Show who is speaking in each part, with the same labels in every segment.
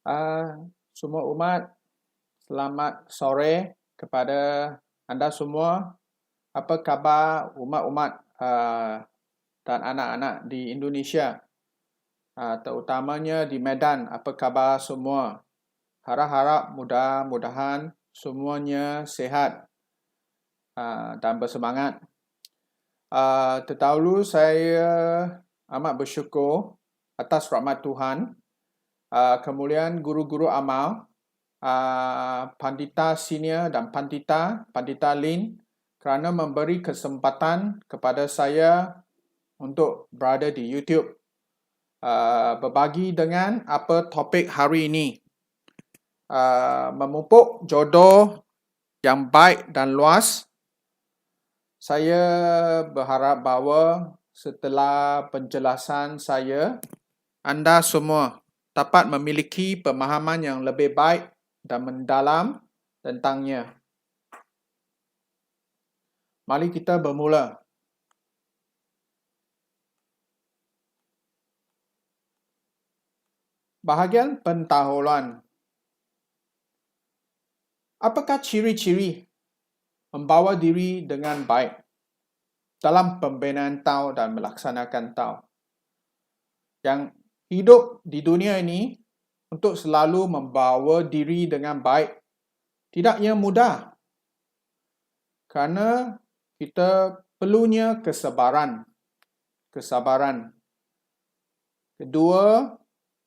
Speaker 1: Semua umat, selamat sore kepada anda semua. Apa khabar umat-umat dan anak-anak di Indonesia, terutamanya di Medan? Apa khabar semua? Harap-harap mudah-mudahan semuanya sehat dan bersemangat. Terdahulu saya amat bersyukur atas rahmat Tuhan, kemuliaan guru-guru amal, Pandita Senior dan Pandita Lin, kerana memberi kesempatan kepada saya untuk berada di YouTube, berbagi dengan apa topik hari ini. Memupuk jodoh yang baik dan luas. Saya berharap bahawa setelah penjelasan saya, anda semua dapat memiliki pemahaman yang lebih baik dan mendalam tentangnya. Mari kita bermula. Bahagian pendahuluan. Apakah ciri-ciri membawa diri dengan baik dalam pembinaan tau dan melaksanakan tau? Yang hidup di dunia ini untuk selalu membawa diri dengan baik tidaknya mudah, kerana kita perlunya kesabaran. Kedua,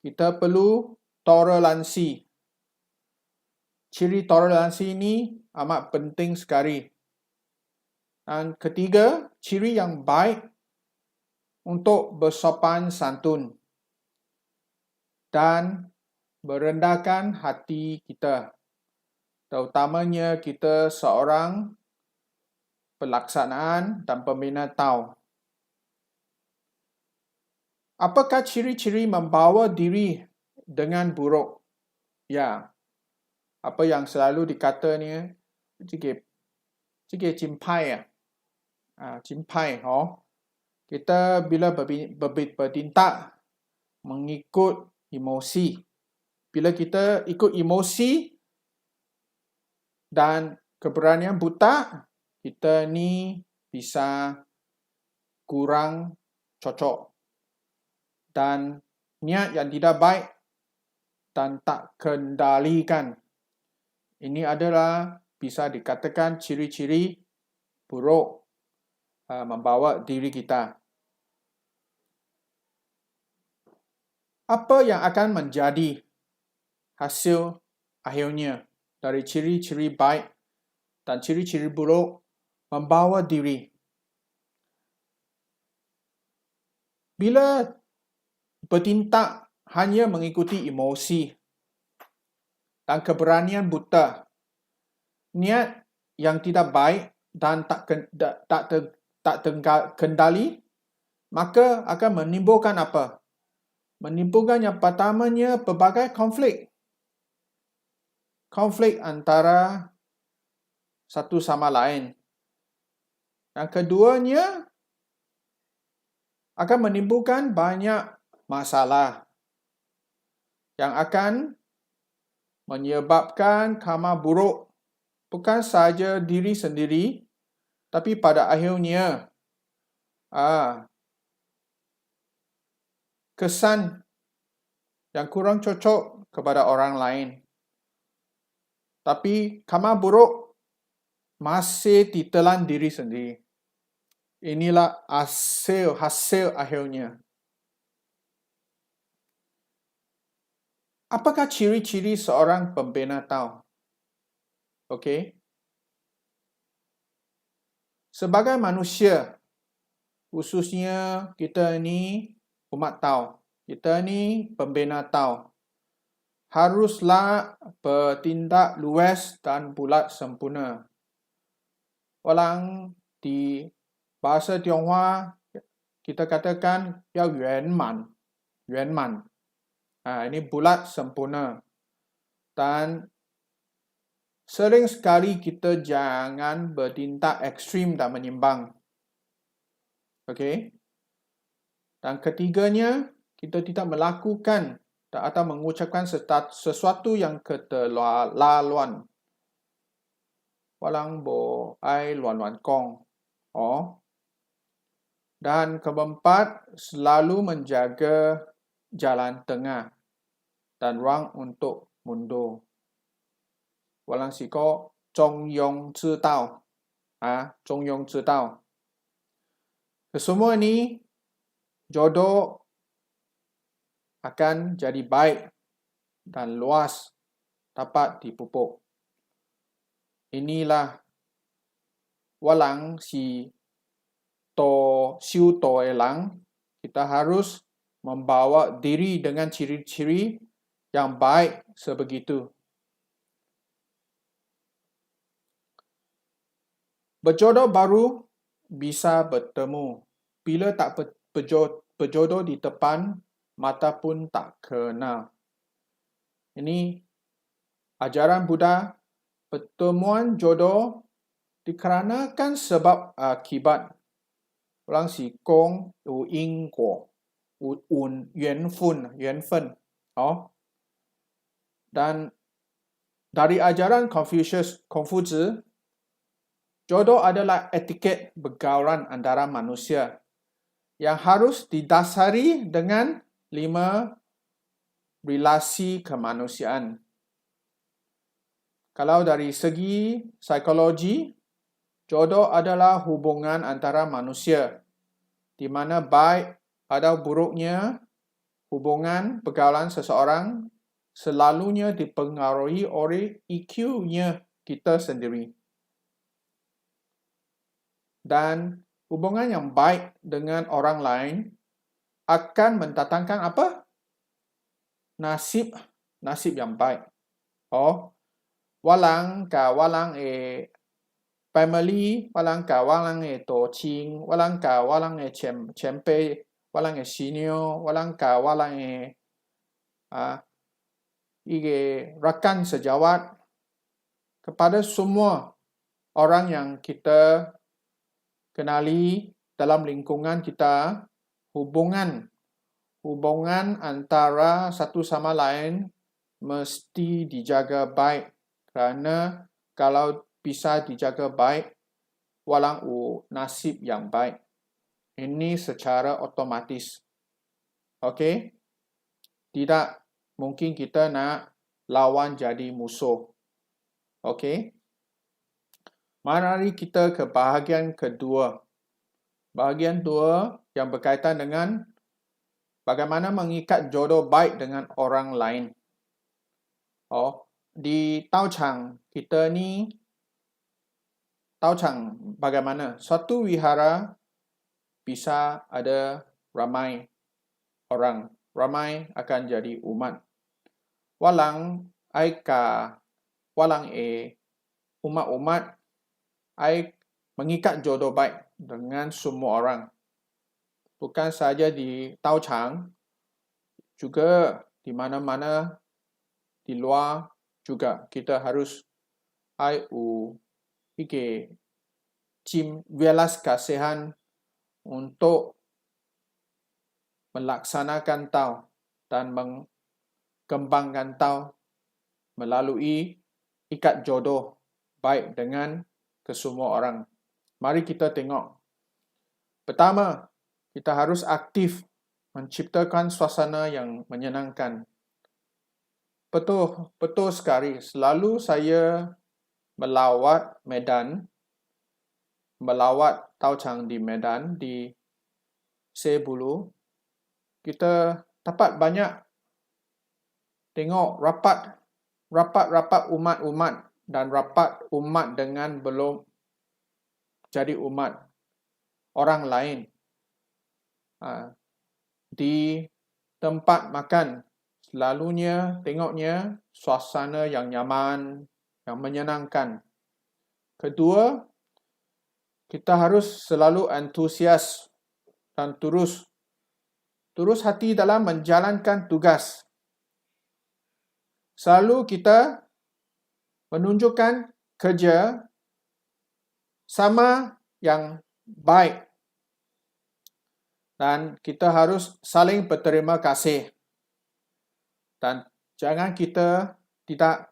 Speaker 1: kita perlu toleransi. Ciri toleransi ini amat penting sekali. Dan ketiga, ciri yang baik untuk bersopan santun dan merendahkan hati kita, terutamanya kita seorang pelaksanaan dan pembina tau. Apakah ciri-ciri membawa diri dengan buruk? Ya, apa yang selalu dikata ni, cimpai cimpai. Kita bila bertindak mengikut emosi. Bila kita ikut emosi dan keberanian buta, kita ni bisa kurang cocok. Dan niat yang tidak baik dan tak kendalikan. Ini adalah bisa dikatakan ciri-ciri buruk membawa diri kita. Apa yang akan menjadi hasil akhirnya dari ciri-ciri baik dan ciri-ciri buruk membawa diri? Bila bertindak hanya mengikuti emosi dan keberanian buta, niat yang tidak baik dan tak terkendali, maka akan menimbulkan apa? Menimbulkan yang pertamanya pelbagai konflik. Konflik antara satu sama lain. Yang keduanya akan menimbulkan banyak masalah yang akan menyebabkan karma buruk bukan sahaja diri sendiri, tapi pada akhirnya kesan yang kurang cocok kepada orang lain. Tapi karma buruk masih ditelan diri sendiri. Inilah hasil akhirnya. Apakah ciri-ciri seorang pembina tau? Okey. Sebagai manusia, khususnya kita ni umat tau, kita ni pembina tau, haruslah bertindak luas dan bulat sempurna. Orang di bahasa Tionghoa kita katakan ya yuan man. Ini bulat sempurna. Dan sering sekali kita jangan bertindak ekstrim dan menyimbang. Okey. Dan ketiganya, kita tidak melakukan atau mengucapkan sesuatu yang keterlaluan. Walang bo ai luan-luan kong. Oh. Dan keempat, selalu menjaga jalan tengah dan ruang untuk mundur. Walang siko zhong yong zi dao. Zhong yong zi dao. Kesemua ini jodoh akan jadi baik dan luas dapat dipupuk. Inilah walang si siu to elang, kita harus membawa diri dengan ciri-ciri yang baik sebegitu. Berjodoh baru bisa bertemu. Bila tak berjodoh di depan, mata pun tak kenal. Ini ajaran Buddha, pertemuan jodoh dikarenakan sebab akibat. Walang si kong u yin guo, un yuan fen. Dan dari ajaran Confucius, jodoh adalah etiket pergaulan antara manusia yang harus didasari dengan 5 relasi kemanusiaan. Kalau dari segi psikologi, jodoh adalah hubungan antara manusia, di mana baik atau buruknya hubungan pergaulan seseorang selalunya dipengaruhi oleh EQ-nya kita sendiri. Dan hubungan yang baik dengan orang lain akan mendatangkan apa? Nasib yang baik. Walang family, walang to ching, walang chempe, walang senior, walang rakan sejawat. Kepada semua orang yang kita kenali dalam lingkungan kita, hubungan antara satu sama lain mesti dijaga baik. Kerana kalau bisa dijaga baik, walang nasib yang baik. Ini secara otomatis. Okey? Tidak mungkin kita nak lawan jadi musuh. Okey? Mari kita ke bahagian kedua. Bahagian 2 yang berkaitan dengan bagaimana mengikat jodoh baik dengan orang lain. Di Tao Chang kita ni, Tao Chang bagaimana? Suatu wihara bisa ada ramai orang. Ramai akan jadi umat. Walang umat-umat mengikat jodoh baik dengan semua orang. Bukan saja di Tao Chang, juga di mana-mana di luar juga kita harus welas kasihan untuk melaksanakan Tao dan mengembangkan Tao melalui ikat jodoh baik dengan kesemua orang. Mari kita tengok. Pertama, kita harus aktif menciptakan suasana yang menyenangkan. Betul sekali. Selalu saya melawat Tao Chang di Medan, di Sebulu. Kita dapat banyak tengok rapat umat-umat dan rapat umat dengan belum jadi umat orang lain. Di tempat makan, selalunya tengoknya suasana yang nyaman, yang menyenangkan. Kedua, kita harus selalu antusias dan turus hati dalam menjalankan tugas. Selalu kita menunjukkan kerja sama yang baik. Dan kita harus saling berterima kasih. Dan jangan kita tidak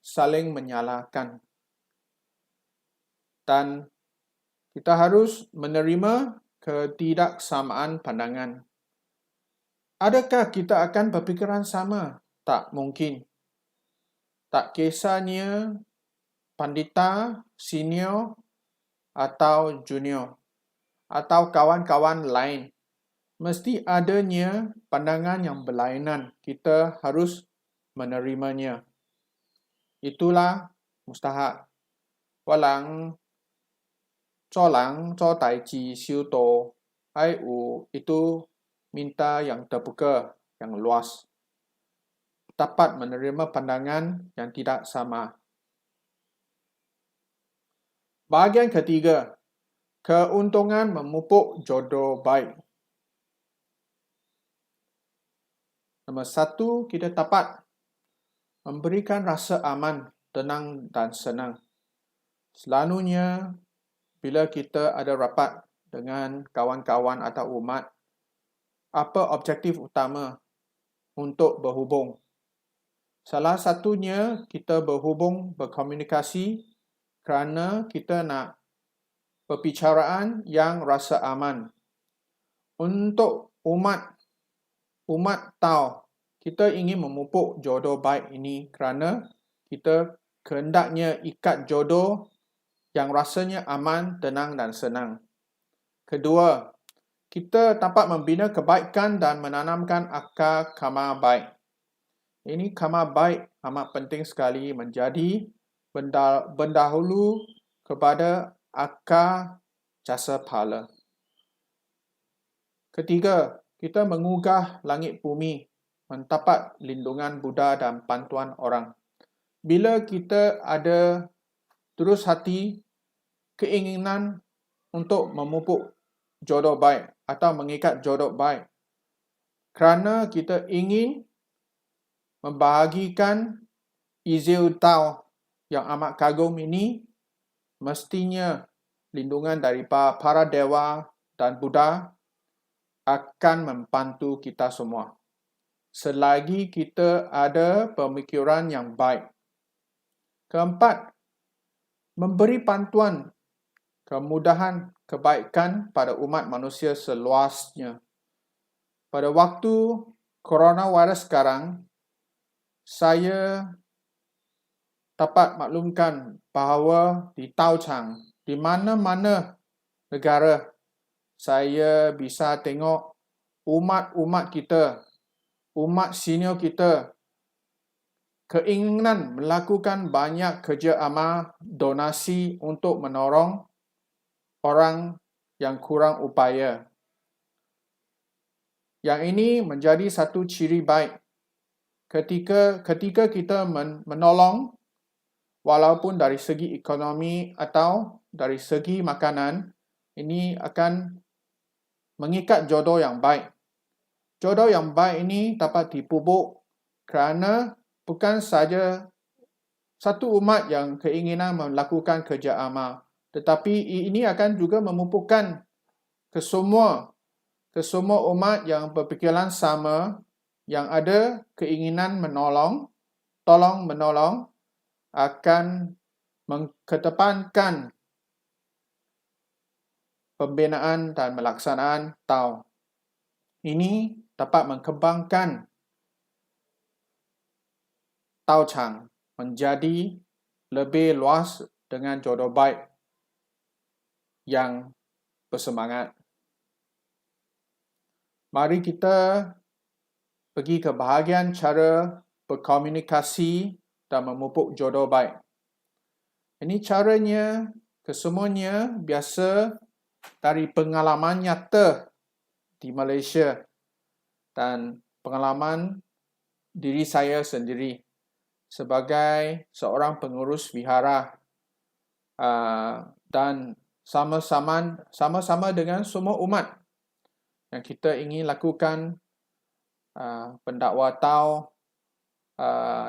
Speaker 1: saling menyalahkan. Dan kita harus menerima ketidaksamaan pandangan. Adakah kita akan berpikiran sama? Tak mungkin. Tak kisahnya pandita, senior, atau junior, atau kawan-kawan lain. Mesti adanya pandangan yang berlainan. Kita harus menerimanya. Itulah mustahak. Walang colang, co tai ji, siu to, ai u, itu minta yang terbuka, yang luas. Dapat menerima pandangan yang tidak sama. Bahagian ketiga, keuntungan memupuk jodoh baik. Nombor 1, kita dapat memberikan rasa aman, tenang dan senang. Selalunya, bila kita ada rapat dengan kawan-kawan atau umat, apa objektif utama untuk berhubung? Salah satunya kita berhubung, berkomunikasi kerana kita nak perbicaraan yang rasa aman. Untuk umat tahu kita ingin memupuk jodoh baik ini kerana kita kehendaknya ikat jodoh yang rasanya aman, tenang dan senang. Kedua, kita dapat membina kebaikan dan menanamkan akar karma baik. Ini karma baik amat penting sekali menjadi pendahulu kepada akar jasa pahala. Ketiga, kita mengugah langit bumi, mendapat lindungan Buddha dan bantuan orang. Bila kita ada terus hati, keinginan untuk memupuk jodoh baik atau mengikat jodoh baik, kerana kita ingin membahagikan Izil Tao yang amat kagum ini, mestinya lindungan daripada para dewa dan Buddha akan membantu kita semua. Selagi kita ada pemikiran yang baik. Keempat, memberi bantuan, kemudahan, kebaikan pada umat manusia seluasnya. Pada waktu coronavirus sekarang, saya dapat maklumkan bahawa di Taochang, di mana-mana negara, saya bisa tengok umat-umat kita, umat senior kita, keinginan melakukan banyak kerja amal, donasi untuk menolong orang yang kurang upaya. Yang ini menjadi satu ciri baik. Ketika kita menolong, walaupun dari segi ekonomi atau dari segi makanan, ini akan mengikat jodoh yang baik. Jodoh yang baik ini dapat dipupuk kerana bukan saja satu umat yang keinginan melakukan kerja amal, tetapi ini akan juga memupukkan ke semua umat yang berfikiran sama, yang ada keinginan tolong menolong, akan mengedepankan pembinaan dan melaksanaan Tao. Ini dapat mengembangkan Taochang menjadi lebih luas dengan jodoh baik yang bersemangat. Mari kita pergi ke bahagian cara berkomunikasi dan memupuk jodoh baik. Ini caranya, kesemuanya biasa dari pengalaman nyata di Malaysia dan pengalaman diri saya sendiri sebagai seorang pengurus vihara dan sama-sama dengan semua umat yang kita ingin lakukan pendakwah Tao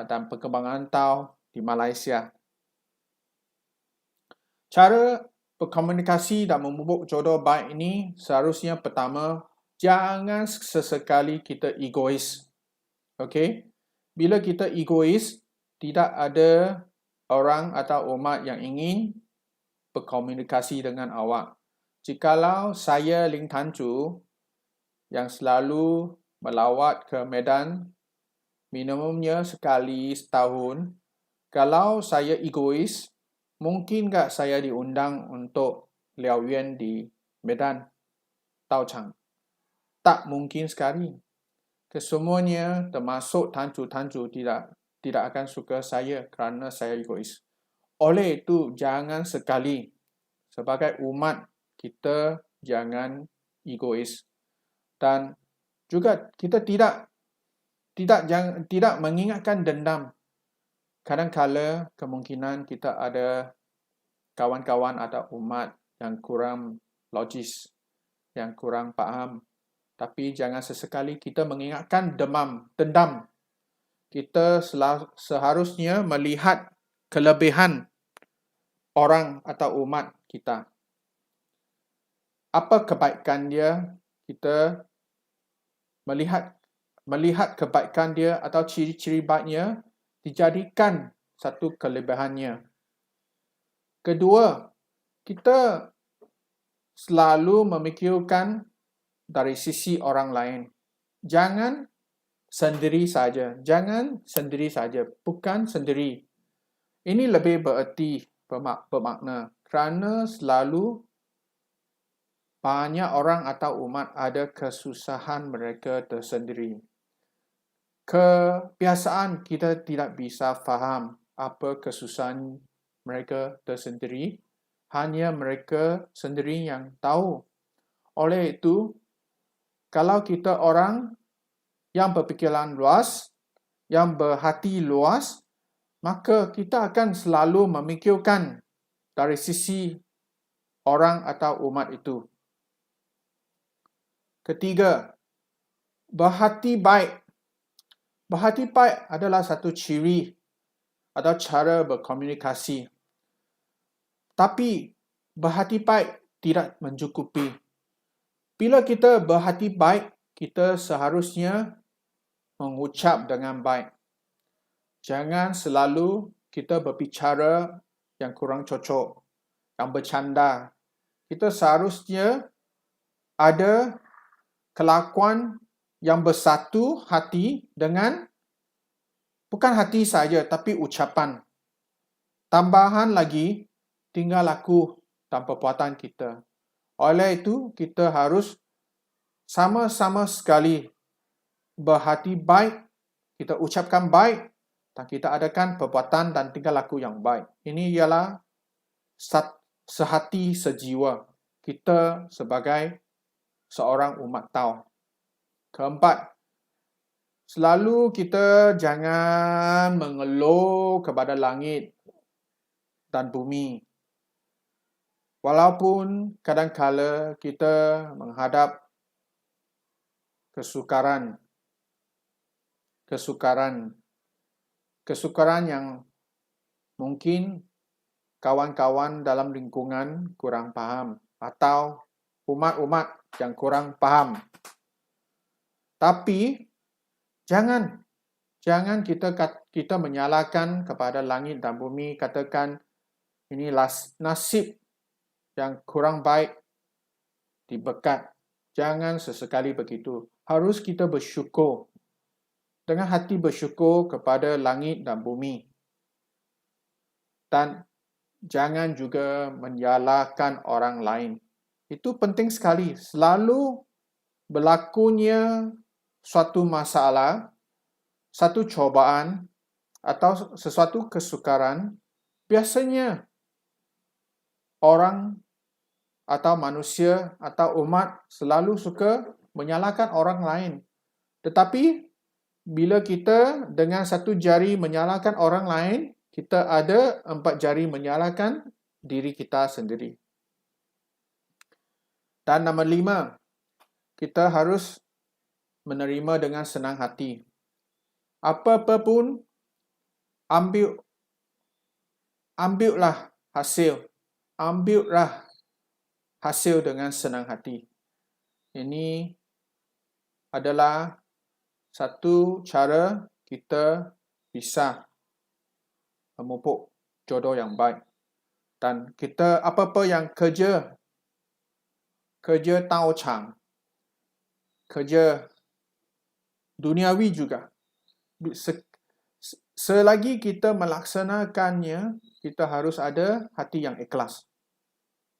Speaker 1: dan perkembangan Tao di Malaysia. Cara berkomunikasi dan memupuk jodoh baik ini seharusnya pertama, jangan sesekali kita egois. Okey? bila kita egois, tidak ada orang atau umat yang ingin berkomunikasi dengan awak. Jikalau saya Ling Tan Chu yang selalu melawat ke Medan, minimumnya sekali setahun, kalau saya egois, mungkin tak saya diundang untuk Liao Yuan di Medan, Taochang? Tak mungkin sekali. Kesemuanya termasuk Tan Chu tidak akan suka saya kerana saya egois. Oleh itu, jangan sekali sebagai umat kita jangan egois. Dan juga kita tidak mengingatkan dendam. Kadang-kala kemungkinan kita ada kawan-kawan atau umat yang kurang logis, yang kurang faham. Tapi jangan sesekali kita mengingatkan dendam. Kita seharusnya melihat kelebihan orang atau umat kita. Apa kebaikan dia, kita melihat kebaikan dia atau ciri-ciri baiknya, dijadikan satu kelebihannya. Kedua, kita selalu memikirkan dari sisi orang lain. Jangan sendiri saja. Bukan sendiri. Ini lebih bererti, bermakna. Kerana selalu banyak orang atau umat ada kesusahan mereka tersendiri. Kebiasaan kita tidak bisa faham apa kesusahan mereka tersendiri. Hanya mereka sendiri yang tahu. Oleh itu, kalau kita orang yang berfikiran luas, yang berhati luas, maka kita akan selalu memikirkan dari sisi orang atau umat itu. Ketiga, berhati baik. Berhati baik adalah satu ciri atau cara berkomunikasi. Tapi berhati baik tidak mencukupi. Bila kita berhati baik, kita seharusnya mengucap dengan baik. Jangan selalu kita berbicara yang kurang cocok, yang bercanda. Kita seharusnya ada kelakuan yang bersatu hati dengan bukan hati saja tapi ucapan. Tambahan lagi, tinggal laku dan perbuatan kita. Oleh itu, kita harus sama-sama sekali berhati baik, kita ucapkan baik, dan kita adakan perbuatan dan tingkah laku yang baik. Ini ialah sehati sejiwa kita sebagai seorang umat Tao. Keempat, selalu kita jangan mengeluh kepada langit dan bumi. Walaupun kadang-kala kita menghadap kesukaran yang mungkin kawan-kawan dalam lingkungan kurang paham atau umat-umat yang kurang paham. Tapi jangan kita menyalahkan kepada langit dan bumi, katakan ini nasib yang kurang baik diberkat. Jangan sesekali begitu. Harus kita bersyukur. Dengan hati bersyukur kepada langit dan bumi. Dan jangan juga menyalahkan orang lain. Itu penting sekali. Selalu berlakunya suatu masalah, satu cobaan, atau sesuatu kesukaran, biasanya orang atau manusia atau umat selalu suka menyalahkan orang lain. Tetapi bila kita dengan satu jari menyalahkan orang lain, kita ada 4 jari menyalahkan diri kita sendiri. Dan nombor 5, kita harus menerima dengan senang hati. Apa-apa pun, ambillah hasil. Ambillah hasil dengan senang hati. Ini adalah satu cara kita bisa memupuk jodoh yang baik. Dan kita apa-apa yang kerja tau chang, kerja duniawi juga. Selagi kita melaksanakannya, kita harus ada hati yang ikhlas,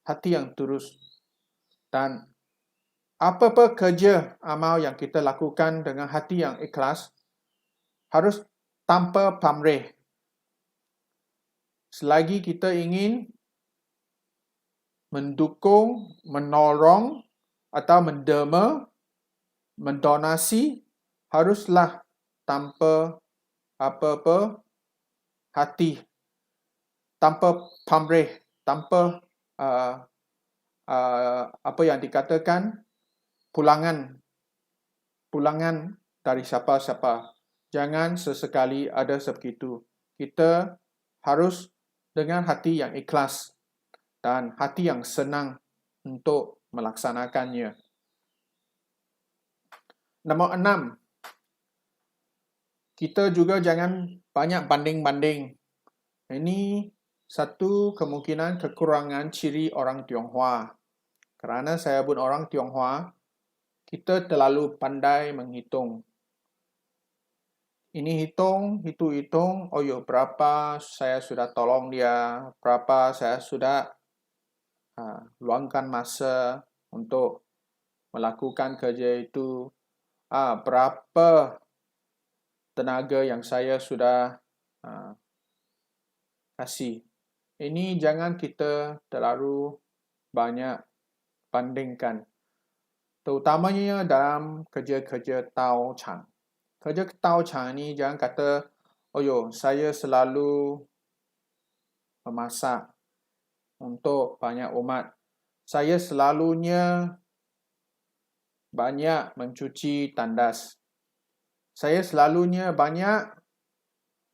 Speaker 1: hati yang tulus. Dan apa-apa kerja amal yang kita lakukan dengan hati yang ikhlas, harus tanpa pamrih. Selagi kita ingin mendukung, menolong, atau menderma, mendonasi, haruslah tanpa apa-apa hati, tanpa pamrih, tanpa apa yang dikatakan pulangan dari siapa-siapa. Jangan sesekali ada sebegitu. Kita harus dengan hati yang ikhlas dan hati yang senang untuk melaksanakannya. Nombor 6. Kita juga jangan banyak banding-banding. Ini satu kemungkinan kekurangan ciri orang Tionghoa. Kerana saya pun orang Tionghoa, kita terlalu pandai menghitung. Ini hitung, itu hitung, oh ya berapa saya sudah tolong dia, berapa saya sudah luangkan masa untuk melakukan kerja itu, berapa tenaga yang saya sudah kasih. Ini jangan kita terlalu banyak bandingkan. Terutamanya dalam kerja-kerja tau chang. Kerja tau chang ini jangan kata, oh yo, saya selalu memasak untuk banyak umat. Saya selalunya banyak mencuci tandas. Saya selalunya banyak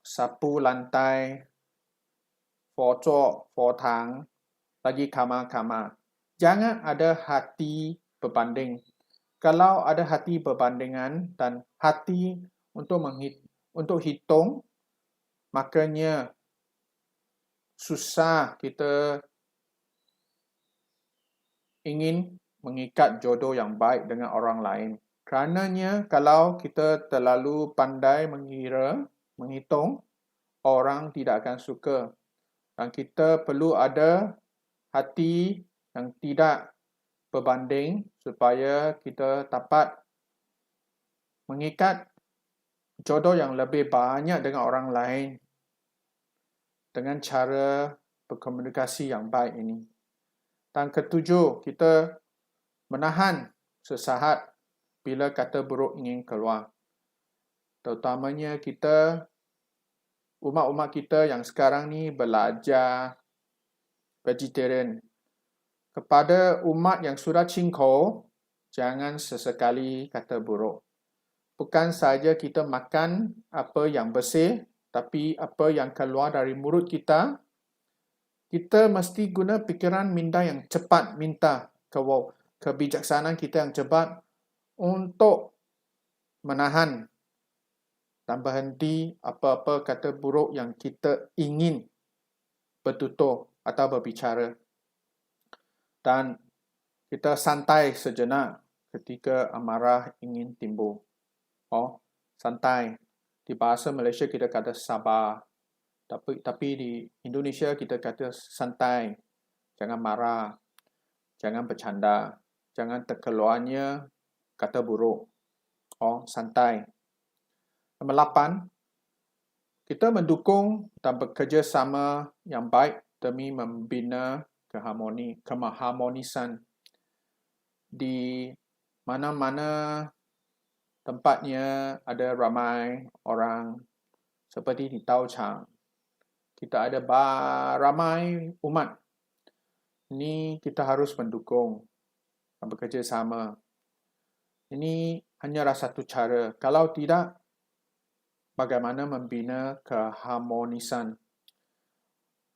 Speaker 1: sapu lantai, fotang, lagi kamar-kamar. Jangan ada hati berbanding. Kalau ada hati berbandingan dan hati untuk hitung, makanya susah kita ingin mengikat jodoh yang baik dengan orang lain. Kerananya kalau kita terlalu pandai menghitung, orang tidak akan suka. Dan kita perlu ada hati yang tidak berbanding supaya kita dapat mengikat jodoh yang lebih banyak dengan orang lain dengan cara berkomunikasi yang baik ini. Dan ketujuh, kita menahan sesaat bila kata buruk ingin keluar. Terutamanya kita, umat-umat kita yang sekarang ni belajar vegetarian. Kepada umat yang sudah cingko, jangan sesekali kata buruk. Bukan saja kita makan apa yang bersih, tapi apa yang keluar dari mulut kita, kita mesti guna fikiran minda yang cepat, minta kebijaksanaan kita yang cepat untuk menahan dan berhenti apa-apa kata buruk yang kita ingin bertutur atau berbicara. Dan kita santai sejenak ketika amarah ingin timbul. Santai. Di bahasa Malaysia kita kata sabar. Tapi di Indonesia kita kata santai. Jangan marah. Jangan bercanda. Jangan terkeluarnya kata buruk. Santai. Nombor 8. Kita mendukung dan bekerja sama yang baik demi membina keharmonisan di mana-mana tempatnya ada ramai orang seperti di Tau Chang. Kita ada ramai umat. Ini kita harus mendukung dan bekerja sama. Ini hanyalah satu cara. Kalau tidak, bagaimana membina keharmonisan?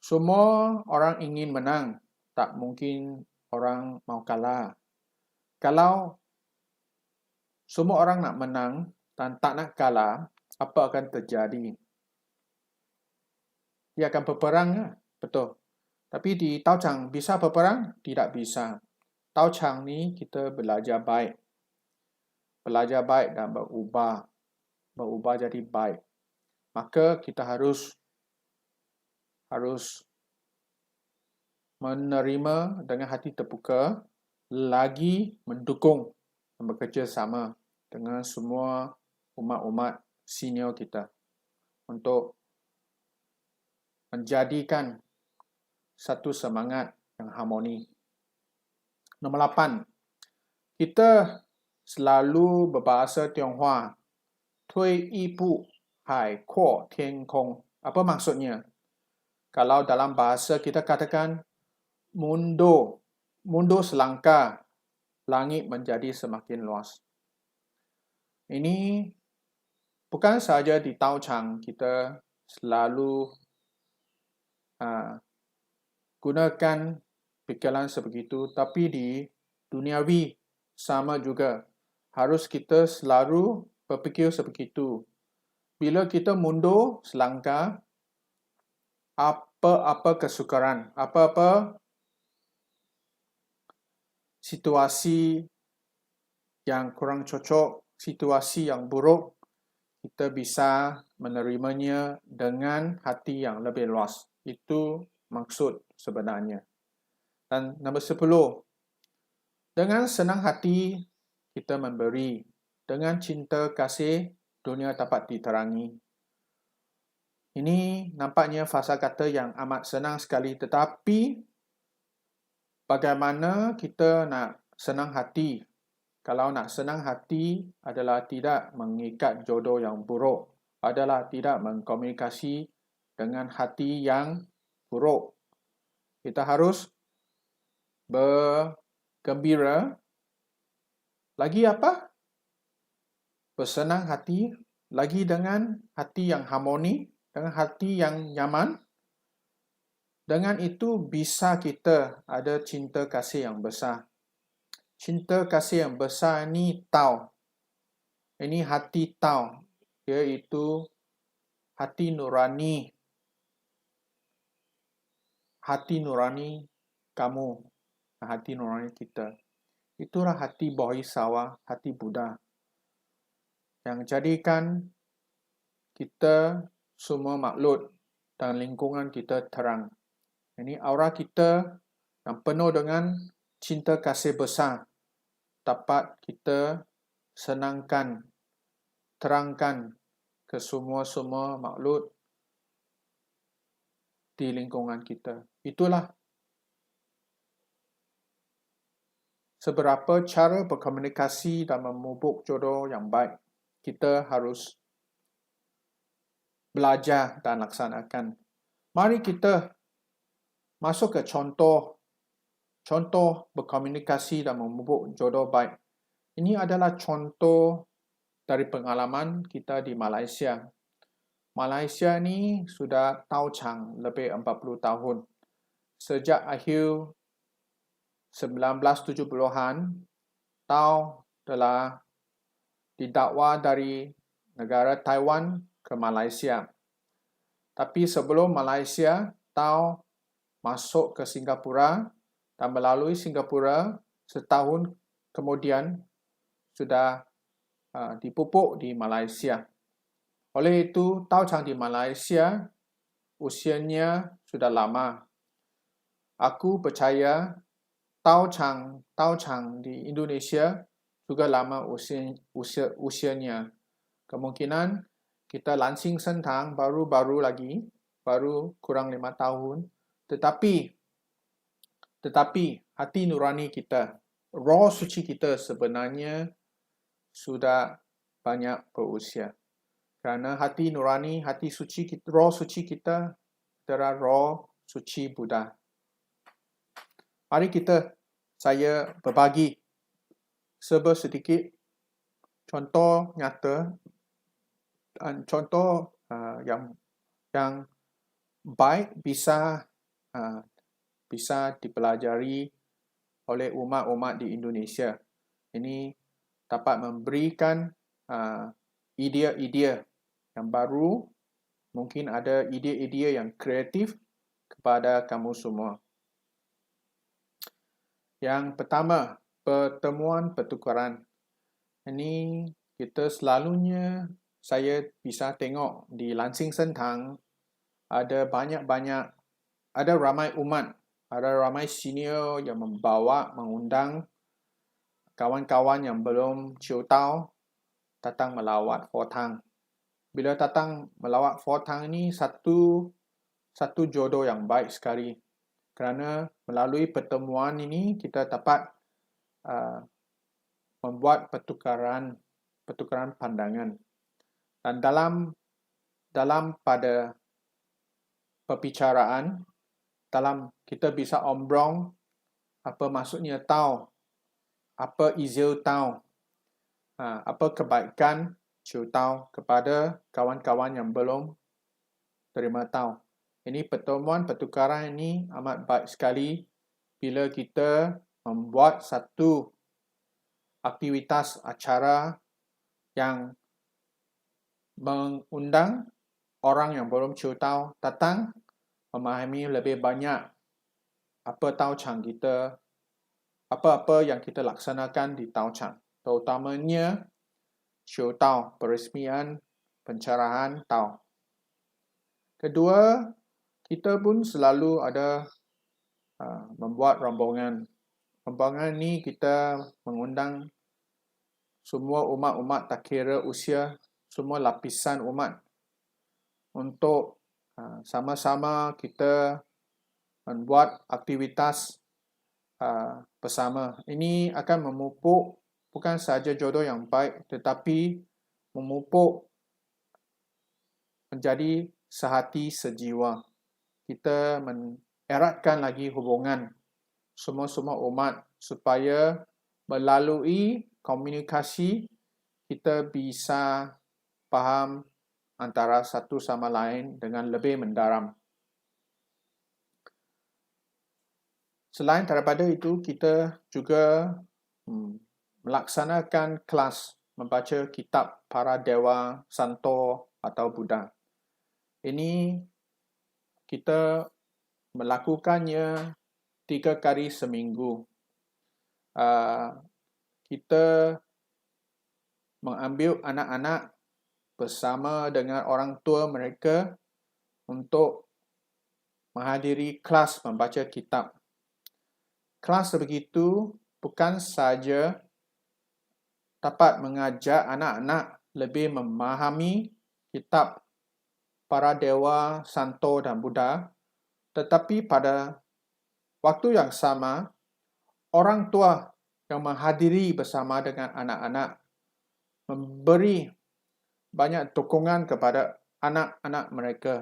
Speaker 1: Semua orang ingin menang. Tak mungkin orang mau kalah. Kalau semua orang nak menang dan tak nak kalah, apa akan terjadi? Dia akan berperang, betul. Tapi di Tao Chang bisa berperang? Tidak bisa. Tao Chang ni kita belajar baik. Belajar baik dan berubah jadi baik. Maka kita harus menerima dengan hati terbuka, lagi mendukung dan bekerja sama dengan semua umat-umat senior kita untuk menjadikan satu semangat yang harmoni. Nombor 8. Kita selalu berbahasa Tionghoa. Tui ibu hai kuo tian kong. Apa maksudnya? Kalau dalam bahasa kita katakan mundur selangkah, langit menjadi semakin luas. Ini bukan saja di Tao Chang kita selalu gunakan pikiran sebegitu, tapi di duniawi sama juga. Harus kita selalu berfikir sebegitu. Bila kita mundur selangkah, apa-apa kesukaran, apa-apa situasi yang kurang cocok, situasi yang buruk, kita bisa menerimanya dengan hati yang lebih luas. Itu maksud sebenarnya. Dan nombor 10, dengan senang hati kita memberi. Dengan cinta kasih, dunia dapat diterangi. Ini nampaknya fasa kata yang amat senang sekali, tetapi bagaimana kita nak senang hati? Kalau nak senang hati adalah tidak mengikat jodoh yang buruk, adalah tidak mengkomunikasi dengan hati yang buruk. Kita harus bergembira. Lagi apa? Bersenang hati, lagi dengan hati yang harmoni, dengan hati yang nyaman. Dengan itu bisa kita ada cinta kasih yang besar. Cinta kasih yang besar ni Tao. Ini hati Tao, iaitu hati nurani. Hati nurani kamu, hati nurani kita. Itulah hati Bodhisattva, hati Buddha. Yang jadikan kita semua makhluk dan lingkungan kita terang. Ini aura kita yang penuh dengan cinta kasih besar dapat kita senangkan, terangkan ke semua makhluk di lingkungan kita. Itulah seberapa cara berkomunikasi dan memupuk jodoh yang baik. Kita harus belajar dan laksanakan. Mari kita masuk ke contoh berkomunikasi dan memupuk jodoh baik. Ini adalah contoh dari pengalaman kita di Malaysia. Malaysia ni sudah Tao Chang lebih 40 tahun. Sejak akhir 1970-an, Tao telah didakwa dari negara Taiwan ke Malaysia. Tapi sebelum Malaysia, Tao masuk ke Singapura dan melalui Singapura setahun kemudian sudah dipupuk di Malaysia. Oleh itu, Tao Chang di Malaysia usianya sudah lama. Aku percaya Tao Chang di Indonesia juga lama usianya. Kemungkinan kita lansing sentang baru kurang 5 tahun. Tetapi hati nurani kita, roh suci kita sebenarnya sudah banyak berusia. Kerana hati nurani, hati suci kita, roh suci kita adalah roh suci Buddha. Mari saya berbagi sedikit contoh nyata dan contoh yang baik bisa dipelajari oleh umat-umat di Indonesia. Ini dapat memberikan idea-idea yang baru, mungkin ada ide-ide yang kreatif kepada kamu semua. Yang pertama, pertemuan pertukaran. Ini kita selalunya saya bisa tengok di Lansing Sentang ada ada ramai umat, ada ramai senior yang mengundang kawan-kawan yang belum ciu tahu datang melawat Fortang. Bila datang melawat Fortang ini satu jodoh yang baik sekali. Kerana melalui pertemuan ini kita dapat membuat pertukaran pandangan. Dan dalam pada perbicaraan, kita bisa ombrong apa maksudnya tahu, apa izil tahu, apa kebaikan ciu tahu kepada kawan-kawan yang belum terima tahu. Ini pertemuan pertukaran ini amat baik sekali bila kita membuat satu aktivitas acara yang mengundang orang yang belum ciu tahu datang memahami lebih banyak apa tauchang kita, apa-apa yang kita laksanakan di tauchang, terutamanya ciu tahu, peresmian pencerahan tahu. Kedua, kita pun selalu ada membuat rombongan. Rombongan ni kita mengundang semua umat-umat tak kira usia, semua lapisan umat untuk sama-sama kita membuat aktivitas bersama. Ini akan memupuk bukan sahaja jodoh yang baik tetapi memupuk menjadi sehati sejiwa. Kita mengeratkan lagi hubungan semua umat supaya melalui komunikasi kita bisa faham antara satu sama lain dengan lebih mendalam. Selain daripada itu, kita juga melaksanakan kelas membaca kitab para dewa, santo atau Buddha. Ini kita melakukannya 3 kali seminggu. Kita mengambil anak-anak bersama dengan orang tua mereka untuk menghadiri kelas membaca kitab. Kelas begitu bukan saja dapat mengajak anak-anak lebih memahami kitab para dewa, santo dan Buddha, tetapi pada waktu yang sama, orang tua yang menghadiri bersama dengan anak-anak memberi banyak dukungan kepada anak-anak mereka.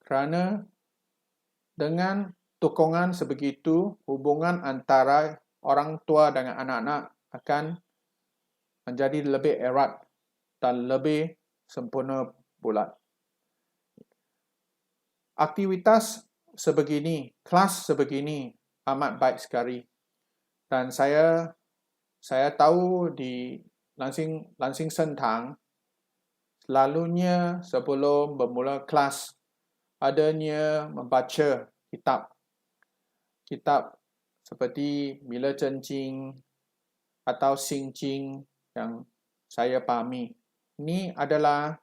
Speaker 1: Kerana dengan dukungan sebegitu, hubungan antara orang tua dengan anak-anak akan menjadi lebih erat dan lebih sempurna pula. Aktivitas sebegini, kelas sebegini amat baik sekali. Dan saya tahu di Lansing Sentang, selalunya sebelum bermula kelas, adanya membaca kitab. Kitab seperti Mila Cencing atau Sing Jing yang saya pahami. Ini adalah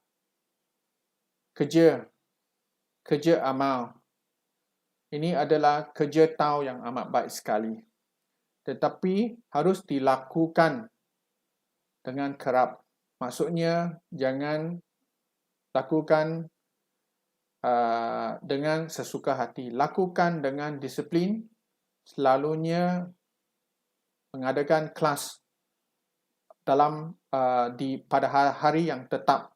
Speaker 1: kerja amal. Ini adalah kerja tahu yang amat baik sekali. Tetapi harus dilakukan dengan kerap. Maksudnya jangan lakukan dengan sesuka hati. Lakukan dengan disiplin. Selalunya mengadakan kelas pada hari yang tetap.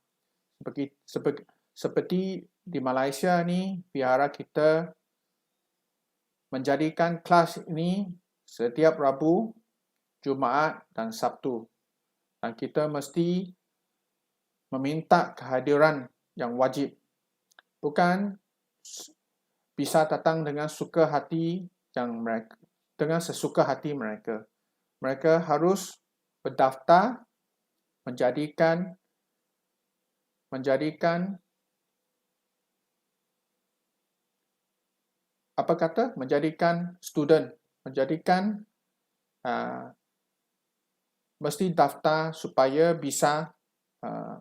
Speaker 1: Seperti di Malaysia ni, vihara kita menjadikan kelas ini setiap Rabu, Jumaat dan Sabtu. Dan kita mesti meminta kehadiran yang wajib. Bukan bisa datang dengan sesuka hati mereka. Mereka harus berdaftar menjadikan menjadikan student, menjadikan mesti daftar supaya bisa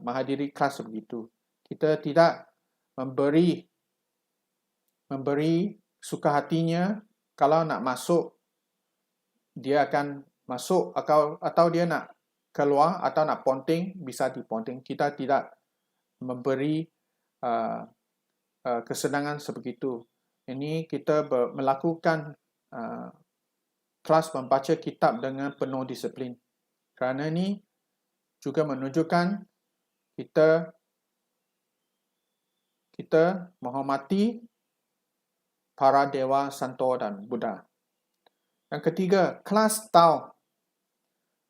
Speaker 1: menghadiri kelas begitu. Kita tidak memberi suka hatinya kalau nak masuk, dia akan masuk atau dia nak keluar atau nak ponting, bisa diponting. Kita tidak memberi kesenangan sebegitu. Ini kita melakukan kelas membaca kitab dengan penuh disiplin. Kerana ini juga menunjukkan kita menghormati para dewa, santo dan Buddha. Yang ketiga, kelas tau.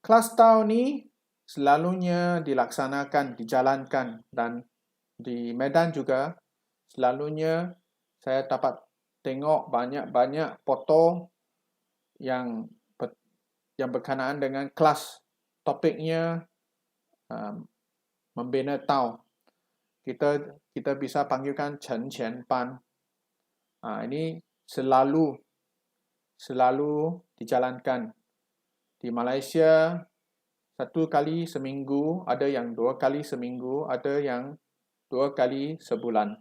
Speaker 1: Kelas tau ni selalunya dilaksanakan, dijalankan, dan di Medan juga selalunya saya dapat tengok banyak-banyak foto yang berkenaan dengan kelas. Topiknya membina tau. Kita bisa panggilkan Chen Qian Ban. Ini selalu dijalankan. Di Malaysia 1 kali seminggu, ada yang 2 kali seminggu, ada yang 2 kali sebulan.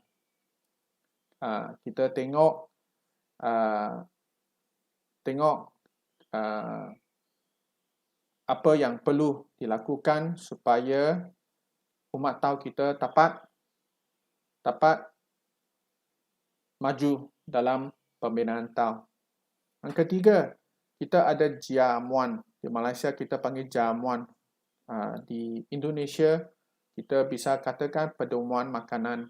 Speaker 1: Kita tengok apa yang perlu dilakukan supaya umat tau kita dapat maju dalam pembinaan tau. Yang ketiga, kita ada jamuan. Di Malaysia kita panggil jamuan. Di Indonesia kita bisa katakan pertemuan makanan.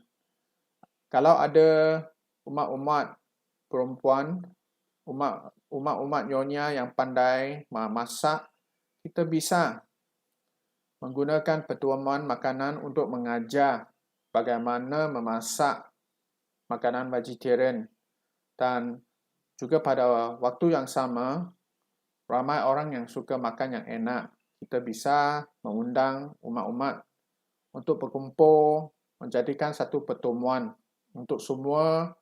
Speaker 1: Kalau ada umat-umat perempuan, umat-umat nyonya yang pandai masak, kita bisa menggunakan pertemuan makanan untuk mengajar bagaimana memasak makanan vegetarian. Dan juga pada waktu yang sama, ramai orang yang suka makan yang enak. Kita bisa mengundang umat-umat untuk berkumpul, menjadikan satu pertemuan untuk semua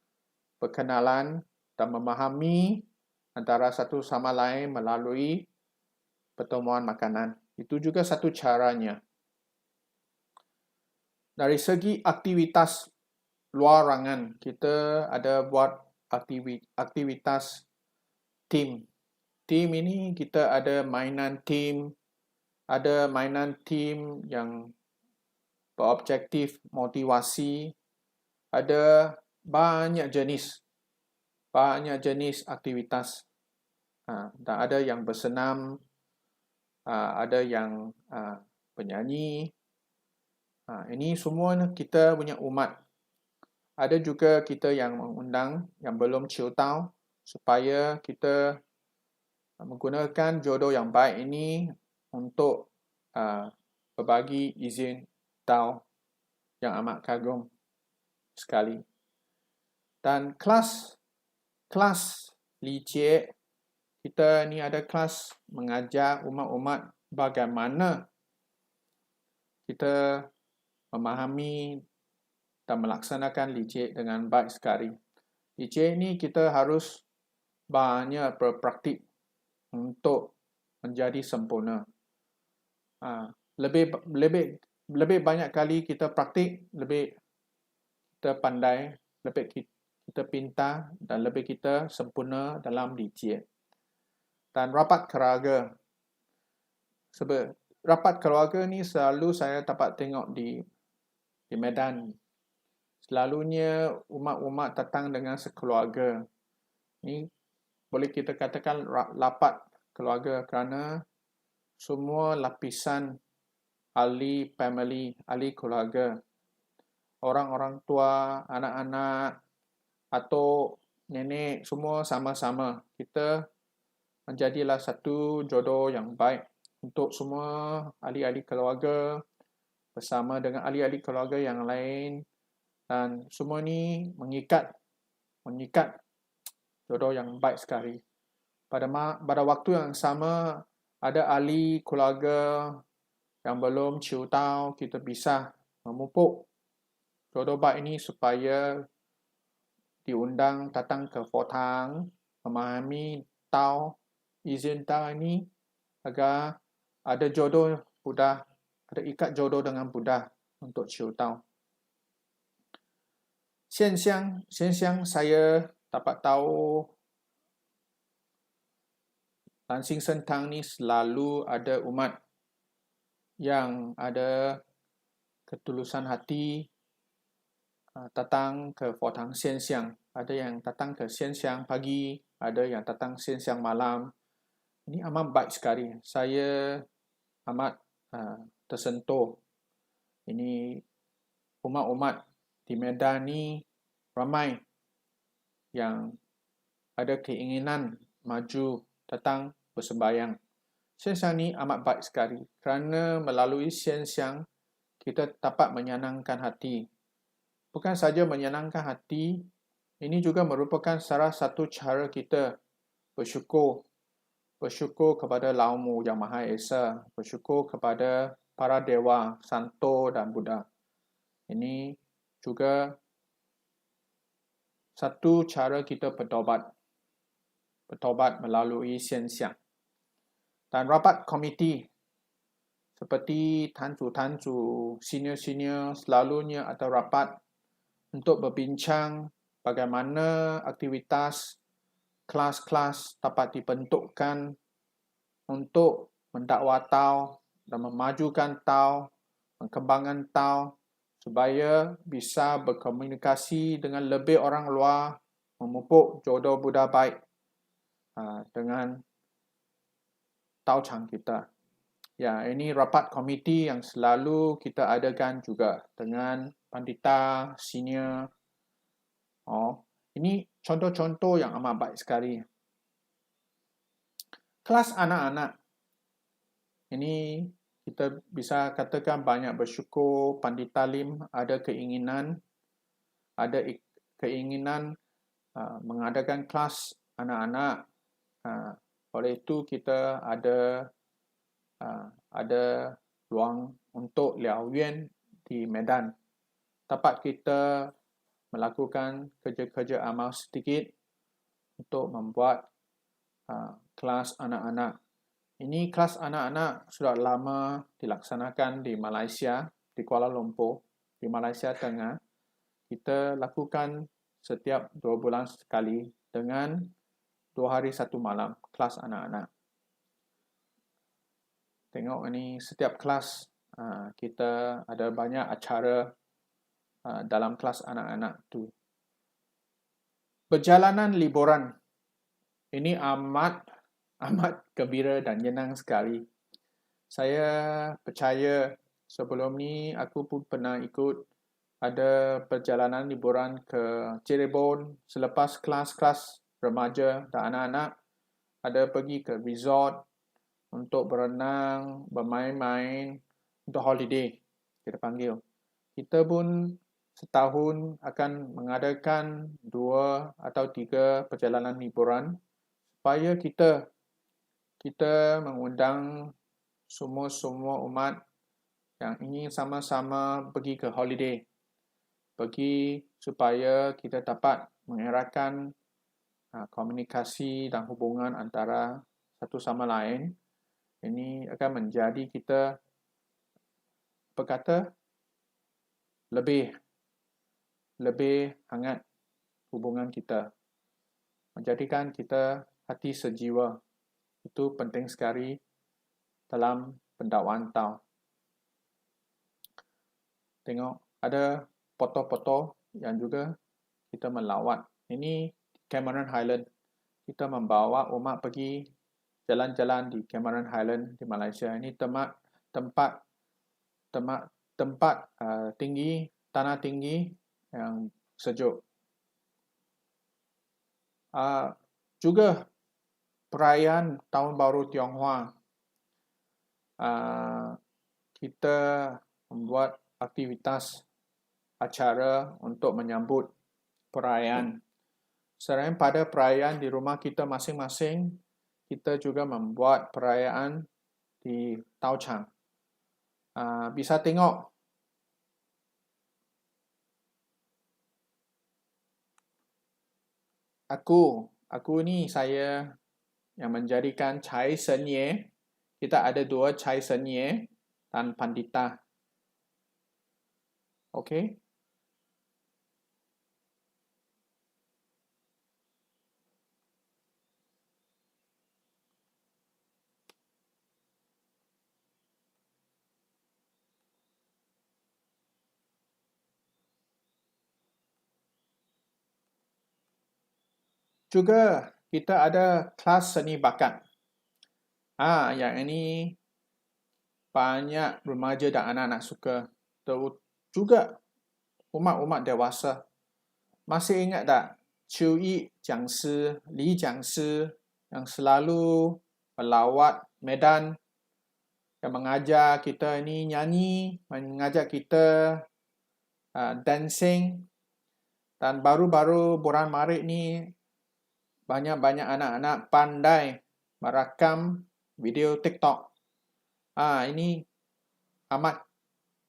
Speaker 1: berkenalan dan memahami antara satu sama lain melalui pertemuan makanan. Itu juga satu caranya. Dari segi aktivitas luar ruangan, kita ada buat aktivitas tim. Tim ini kita ada mainan tim yang berobjektif motivasi, ada banyak jenis aktivitas. Dan ada yang bersenam, ada yang penyanyi. Ini semua kita punya umat. Ada juga kita yang mengundang yang belum ciu tau supaya kita menggunakan jodoh yang baik ini untuk berbagi izin tau yang amat kagum sekali. Dan kelas licik, kita ni ada kelas mengajar umat-umat bagaimana kita memahami dan melaksanakan licik dengan baik sekali. Licik ni kita harus banyak berpraktik untuk menjadi sempurna. Lebih banyak kali kita praktik, lebih kita pandai, lebih kita pintar dan lebih kita sempurna dalam licik. Dan rapat keluarga. Sebab rapat keluarga ni selalu saya dapat tengok di Medan. Selalunya umat-umat datang dengan sekeluarga. Ini boleh kita katakan rapat keluarga kerana semua lapisan ahli family, ahli keluarga, orang-orang tua, anak-anak atau nenek, semua sama-sama. Kita menjadilah satu jodoh yang baik untuk semua ahli-ahli keluarga bersama dengan ahli-ahli keluarga yang lain, dan semua ni mengikat jodoh yang baik sekali. Pada waktu yang sama, ada ahli keluarga yang belum ciu tau, kita bisa memupuk jodoh baik ini supaya diundang datang ke Fortang memahami Tao, izin Tao ini agar ada jodoh Buddha, ada ikat jodoh dengan Buddha untuk Chiu Tao. Siang saya dapat tahu Lansing Sentang ni selalu ada umat yang ada ketulusan hati datang ke Fortang siang. Ada yang datang ke siang pagi, ada yang datang siang malam. Ini amat baik sekali. Saya amat tersentuh. Ini umat-umat di Medan ni ramai yang ada keinginan maju datang bersembahyang. Siang ni amat baik sekali kerana melalui siang kita dapat menyenangkan hati. Bukan saja menyenangkan hati, ini juga merupakan salah satu cara kita bersyukur kepada Laumu Yang Maha Esa, bersyukur kepada para dewa, santo dan Buddha. Ini juga satu cara kita bertobat melalui siang. Dan rapat komiti seperti tancu senior selalunya ada rapat untuk berbincang bagaimana aktivitas kelas-kelas dapat dibentukkan untuk mendakwa Tao dan memajukan Tao, mengembangkan Tao supaya bisa berkomunikasi dengan lebih orang luar, memupuk jodoh Buddha baik dengan Tao Chang kita. Ya, ini rapat komiti yang selalu kita adakan juga dengan pandita senior. Ini contoh-contoh yang amat baik sekali. Kelas anak-anak. Ini kita bisa katakan banyak bersyukur Pandita Lim ada keinginan mengadakan kelas anak-anak. Oleh itu kita ada ruang untuk Liao Yuan di Medan. Dapat kita melakukan kerja-kerja amal sedikit untuk membuat kelas anak-anak. Ini kelas anak-anak sudah lama dilaksanakan di Malaysia, di Kuala Lumpur, di Malaysia Tengah. Kita lakukan setiap 2 bulan sekali dengan 2 hari 1 malam kelas anak-anak. Tengok ini setiap kelas kita ada banyak acara dalam kelas anak-anak tu. Perjalanan liburan. Ini amat gembira dan senang sekali. Saya percaya sebelum ni aku pun pernah ikut ada perjalanan liburan ke Cirebon selepas kelas-kelas remaja dan anak-anak ada pergi ke resort untuk berenang, bermain-main, untuk holiday kita panggil. Kita pun setahun akan mengadakan 2 atau 3 perjalanan liburan supaya kita mengundang semua umat yang ingin sama-sama pergi ke holiday. Pergi supaya kita dapat mengeratkan komunikasi dan hubungan antara satu sama lain. Ini akan menjadi kita lebih hangat hubungan kita. Menjadikan kita hati sejiwa. Itu penting sekali dalam pendakwaan Tao. Tengok, ada foto-foto yang juga kita melawat. Ini Cameron Highland. Kita membawa umat pergi jalan-jalan di Cameron Highland di Malaysia. Ini tempat tinggi, tanah tinggi yang sejuk. Juga perayaan Tahun Baru Tionghoa. Kita membuat aktivitas acara untuk menyambut perayaan. Selain pada perayaan di rumah kita masing-masing, kita juga membuat perayaan di Tao Chang. Bisa tengok Aku ni saya yang menjadikan Cai Senye. Kita ada dua Cai Senye dan Pandita. Okey? Juga kita ada kelas seni bakat. Yang ini banyak remaja dan anak-anak suka. Juga umat-umat dewasa. Masih ingat tak Chiu Yi Jiang Si, Li Jiang Si yang selalu melawat Medan, yang mengajar kita ini nyanyi, mengajar kita dancing. Dan baru-baru bulan Maret ni banyak-banyak anak-anak pandai merakam video TikTok. Ini amat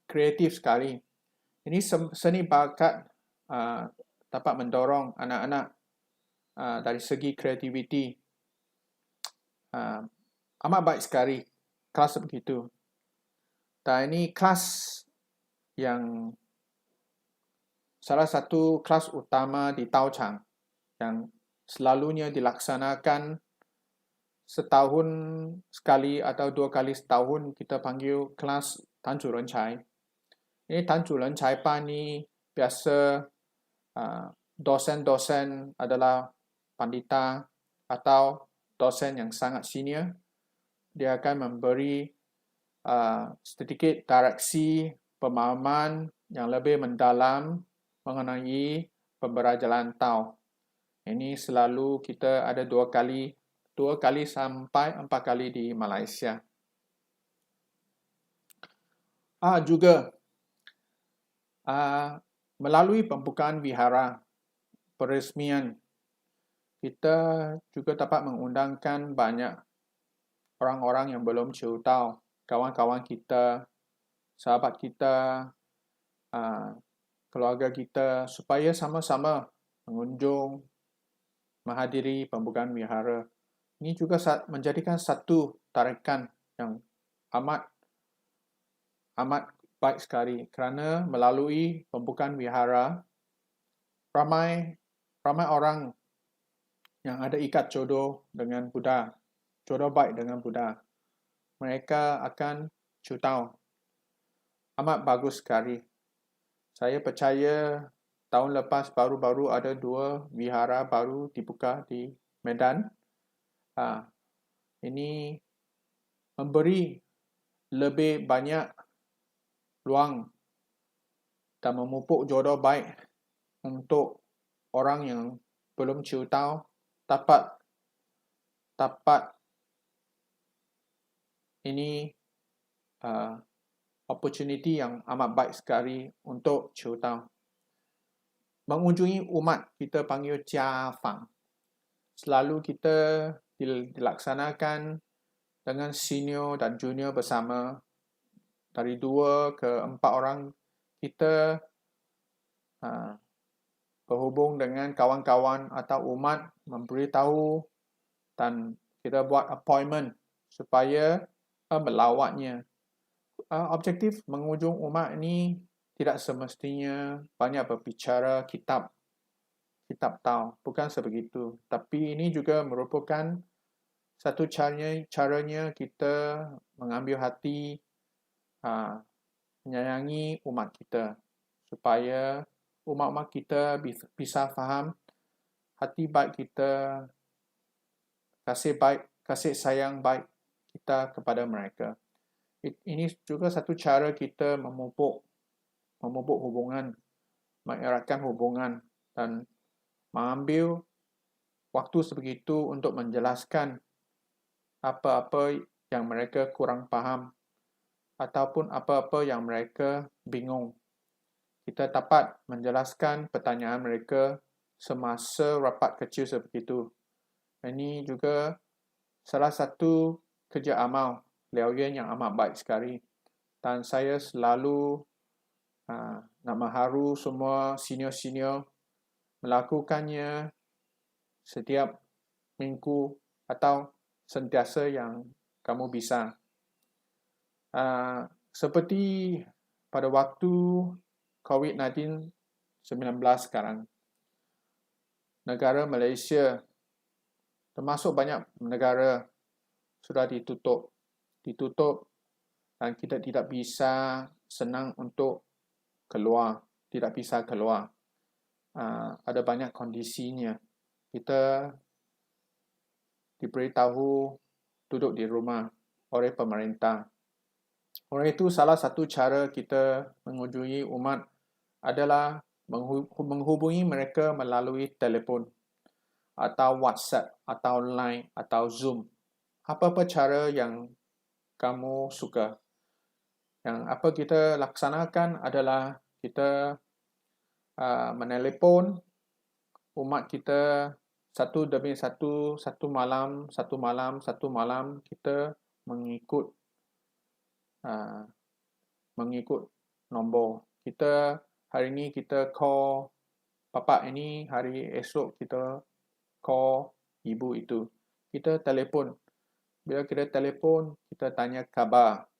Speaker 1: kreatif sekali. Ini seni bakat dapat mendorong anak-anak dari segi kreativiti. Amat baik sekali kelas begitu. Dan ini kelas yang salah satu kelas utama di Taochang yang selalunya dilaksanakan setahun sekali atau 2 kali setahun. Kita panggil kelas Tanzu Rencai. Ini Tanzu Rencai Ban ni biasa dosen-dosen adalah pandita atau dosen yang sangat senior. Dia akan memberi sedikit direksi pemahaman yang lebih mendalam mengenai pembelajaran Tao. Ini selalu kita ada 2 kali sampai 4 kali di Malaysia. Juga melalui pembukaan vihara peresmian, kita juga dapat mengundangkan banyak orang-orang yang belum Ciu Tao, kawan-kawan kita, sahabat kita, keluarga kita, supaya sama-sama mengunjung, menghadiri pembukaan vihara. Ini juga menjadikan satu tarikan yang amat baik sekali, kerana melalui pembukaan vihara ramai orang yang ada ikat jodoh dengan Buddha, jodoh baik dengan Buddha. Mereka akan Ciu Tao. Amat bagus sekali. Saya percaya tahun lepas baru-baru ada 2 vihara baru dibuka di Medan. Ini memberi lebih banyak ruang dan memupuk jodoh baik untuk orang yang belum Ciu Tao dapat ini opportunity yang amat baik sekali untuk Ciu Tao. Mengunjungi umat kita panggil Jia Fang. Selalu kita dilaksanakan dengan senior dan junior bersama. Dari 2 ke 4 orang kita berhubung dengan kawan-kawan atau umat, memberitahu dan kita buat appointment supaya melawatnya. Objektif mengunjung umat ini tidak semestinya banyak berbicara kitab Tao, bukan sebegitu. Tapi ini juga merupakan satu caranya kita mengambil hati, menyayangi umat kita, supaya umat-umat kita bisa faham hati baik kita, kasih sayang baik kita kepada mereka. Ini juga satu cara kita memupuk hubungan, mengeratkan hubungan dan mengambil waktu sebegitu untuk menjelaskan apa-apa yang mereka kurang faham ataupun apa-apa yang mereka bingung. Kita dapat menjelaskan pertanyaan mereka semasa rapat kecil sebegitu. Ini juga salah satu kerja amal Liao Yuan yang amat baik sekali. Dan saya selalu nak mengharu semua senior-senior melakukannya setiap minggu atau sentiasa yang kamu bisa. Seperti pada waktu COVID-19 sekarang, negara Malaysia termasuk banyak negara sudah ditutup dan kita tidak bisa senang untuk keluar, tidak bisa keluar. Ada banyak kondisinya. Kita diberitahu duduk di rumah oleh pemerintah. Oleh itu, salah satu cara kita mengunjungi umat adalah menghubungi mereka melalui telefon atau WhatsApp atau Line atau Zoom. Apa-apa cara yang kamu suka. Yang apa kita laksanakan adalah kita menelepon umat kita satu demi satu malam kita mengikut nombor. Kita hari ini kita call bapak ini, hari esok kita call ibu itu. Kita telefon. Bila kita telefon, kita tanya khabar.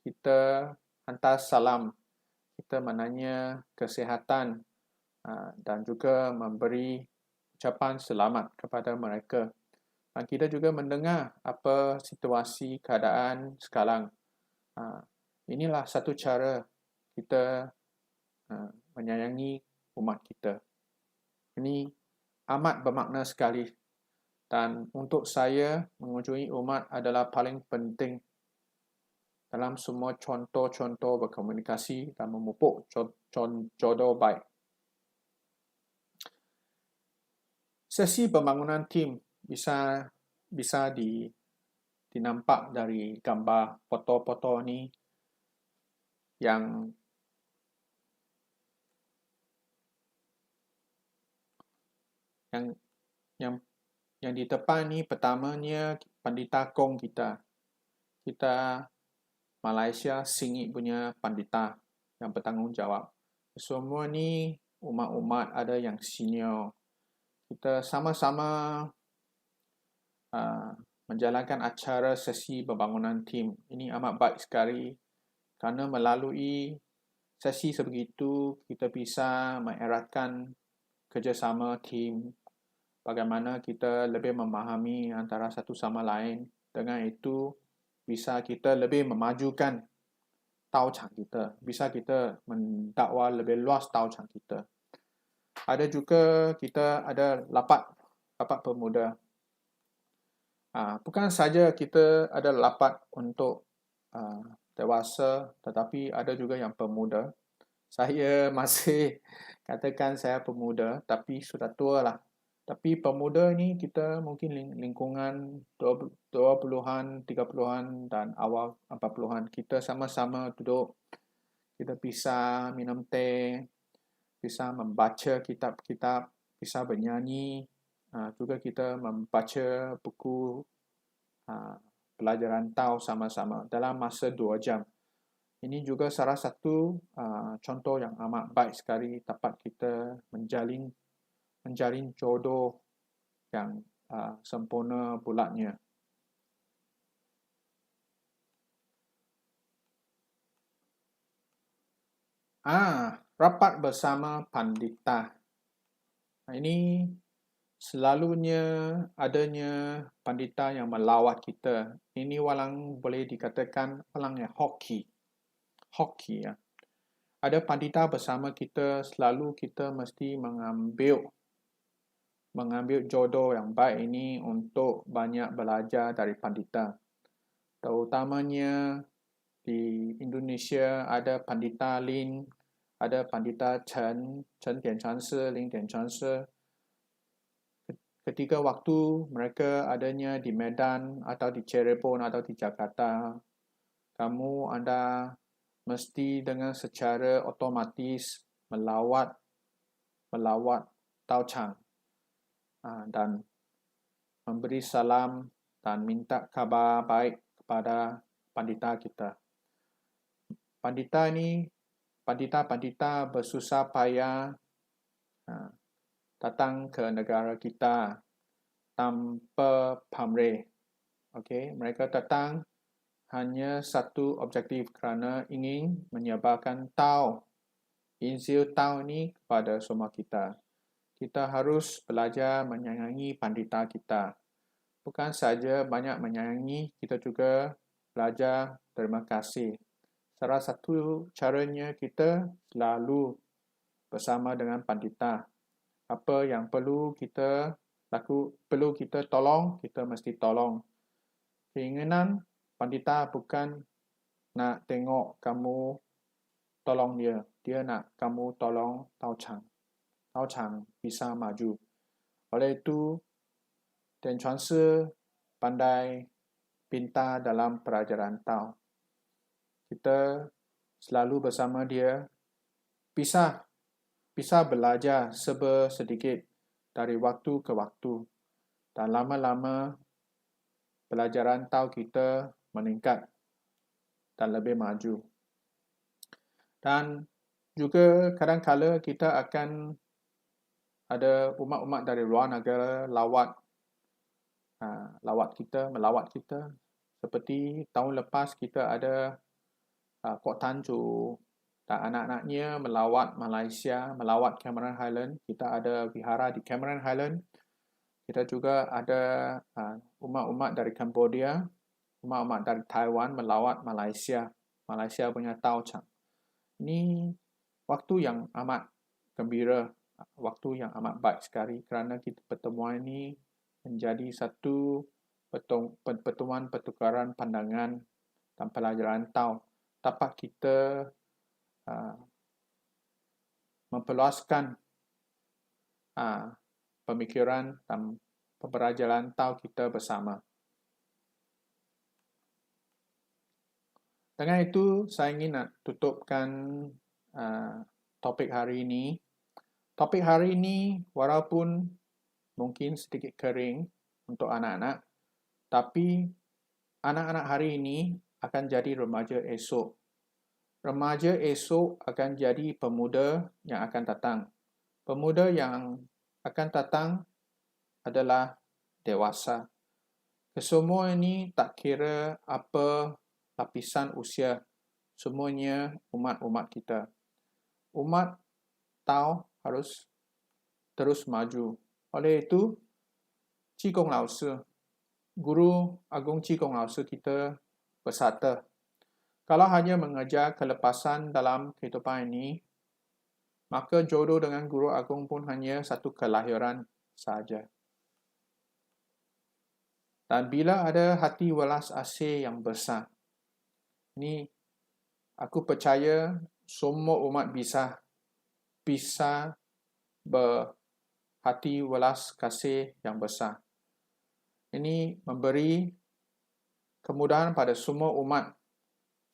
Speaker 1: Kita hantar salam. Kita menanya kesihatan dan juga memberi ucapan selamat kepada mereka. Dan kita juga mendengar apa situasi keadaan sekarang. Inilah satu cara kita menyayangi umat kita. Ini amat bermakna sekali. Dan untuk saya, mengunjungi umat adalah paling penting dalam semua contoh-contoh berkomunikasi dan memupuk jodoh baik. Sesi pembangunan tim bisa dinampak dari gambar foto-foto ini yang di depan ni pertamanya Pandita Kong kita Malaysia Singit punya pandita yang bertanggungjawab. Semua ni umat-umat ada yang senior. Kita sama-sama menjalankan acara sesi pembangunan tim. Ini amat baik sekali kerana melalui sesi sebegitu kita bisa mengeratkan kerjasama tim. Bagaimana kita lebih memahami antara satu sama lain. Dengan itu, bisa kita lebih memajukan taucang kita. Bisa kita mendakwa lebih luas taucang kita. Ada juga kita ada lapat pemuda. Bukan saja kita ada lapat untuk dewasa, tetapi ada juga yang pemuda. Saya masih katakan saya pemuda, tapi sudah tua lah. Tapi pemuda ni kita mungkin lingkungan 20-an, 30-an dan awal 40-an. Kita sama-sama duduk, kita bisa minum teh, bisa membaca kitab-kitab, bisa bernyanyi, juga kita membaca buku pelajaran Tao sama-sama dalam masa 2 jam. Ini juga salah satu contoh yang amat baik sekali dapat kita menjalin jodoh yang sempurna bulatnya. Rapat bersama pandita. Ini selalunya adanya pandita yang melawat kita. Ini walang boleh dikatakan walang yang hoki ya. Ada pandita bersama kita, selalu kita mesti mengambil jodoh yang baik ini untuk banyak belajar dari pandita. Terutamanya di Indonesia ada pandita Lin, ada pandita Chen Dianchuan Shi, Lin Dianchuan Shi. Ketika waktu mereka adanya di Medan atau di Cirebon atau di Jakarta, Anda mesti dengan secara otomatis melawat taucang dan memberi salam dan minta khabar baik kepada pandita kita. Pandita bersusah payah datang ke negara kita tanpa pamrih. Okey, mereka datang hanya satu objektif kerana ingin menyebarkan tahu, Injil tahu ini kepada semua kita. Kita harus belajar menyayangi pandita kita. Bukan saja banyak menyayangi, kita juga belajar terima kasih. Salah satu caranya kita selalu bersama dengan pandita. Apa yang perlu kita tolong, kita mesti tolong. Keinginan pandita bukan nak tengok kamu tolong dia. Dia nak kamu tolong Tao Chang. Tao Chang bisa maju. Oleh itu, Dan Chuan Si pandai pintar dalam pelajaran Tao. Kita selalu bersama dia, bisa belajar sedikit dari waktu ke waktu. Dan lama-lama pelajaran Tao kita meningkat dan lebih maju. Dan juga kadang-kala kita akan ada umat-umat dari luar negara melawat kita. Seperti tahun lepas kita ada Kok Tan Chu dan anak-anaknya melawat Malaysia, melawat Cameron Highland. Kita ada vihara di Cameron Highland. Kita juga ada umat-umat dari Cambodia, umat-umat dari Taiwan melawat Malaysia punya Tao Chang. Ini waktu yang amat gembira, waktu yang amat baik sekali kerana kita pertemuan ini menjadi satu pertemuan pertukaran pandangan dan pelajaran Tao. Dapat kita memperluaskan pemikiran dan pembelajaran Tao kita bersama. Dengan itu, saya ingin nak tutupkan topik hari ini. Topik hari ini walaupun mungkin sedikit kering untuk anak-anak, tapi anak-anak hari ini akan jadi remaja esok. Remaja esok akan jadi pemuda yang akan datang. Pemuda yang akan datang adalah dewasa. Kesemua ini tak kira apa lapisan usia. Semuanya umat-umat kita. Umat Tao harus terus maju. Oleh itu, Qigong Lao Si, Guru Agung Qigong Lao Si kita bersabda, kalau hanya mengejar kelepasan dalam kehidupan ini, maka jodoh dengan Guru Agung pun hanya satu kelahiran sahaja. Dan bila ada hati welas asih yang besar, ini aku percaya semua umat bisa berhati welas kasih yang besar. Ini memberi kemudahan pada semua umat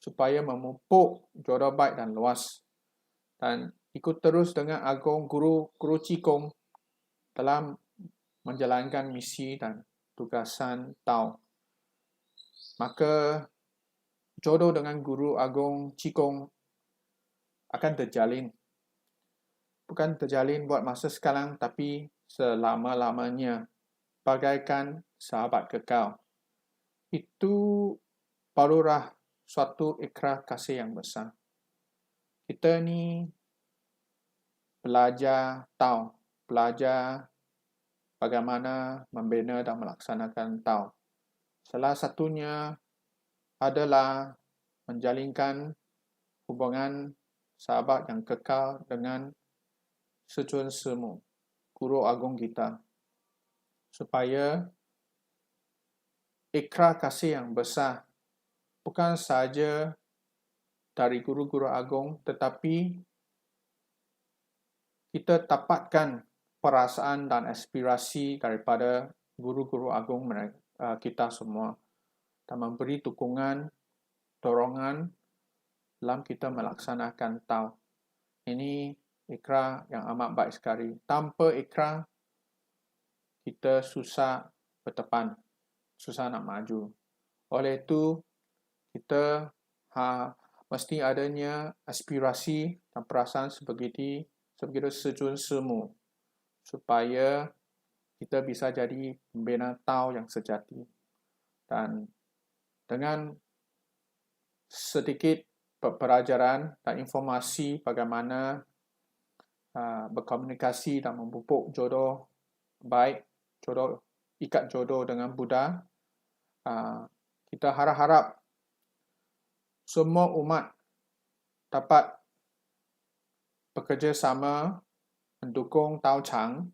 Speaker 1: supaya memupuk jodoh baik dan luas. Dan ikut terus dengan Agung Guru Qigong dalam menjalankan misi dan tugasan Tao. Maka jodoh dengan Guru Agung Qigong akan terjalin. Bukan terjalin buat masa sekarang, tapi selama-lamanya. Bagaikan sahabat kekal. Itu barulah suatu ikrar kasih yang besar. Kita ni belajar Tao, belajar bagaimana membina dan melaksanakan Tao. Salah satunya adalah menjalinkan hubungan sahabat yang kekal dengan Sichuan Simu, Guru Agung kita. Supaya ikrar kasih yang besar bukan sahaja dari guru-guru agung, tetapi kita dapatkan perasaan dan aspirasi daripada guru-guru agung kita semua dan memberi dukungan, dorongan dalam kita melaksanakan Tao. Ini ikrar yang amat baik sekali. Tanpa ikrar, kita susah berdepan, susah nak maju. Oleh itu, kita mesti adanya aspirasi dan perasaan sebegitu Sichuan Simu supaya kita bisa jadi pembina tau yang sejati. Dan dengan sedikit pelajaran dan informasi bagaimana berkomunikasi dan memupuk jodoh baik, ikat jodoh dengan Buddha, kita harap-harap semua umat dapat bekerjasama mendukung Tao Chang,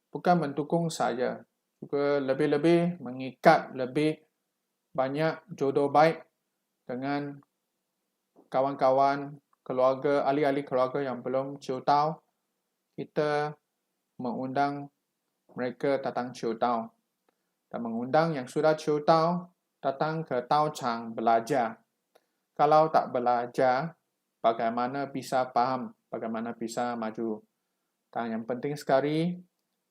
Speaker 1: bukan mendukung saya, juga lebih-lebih mengikat lebih banyak jodoh baik dengan kawan-kawan keluarga, ahli-ahli keluarga yang belum Chiu Tao. Kita mengundang mereka datang Chiu Tao dan mengundang yang sudah Chiu Tao datang ke Tao Chang belajar. Kalau tak belajar, bagaimana bisa faham, bagaimana bisa maju. Dan yang penting sekali,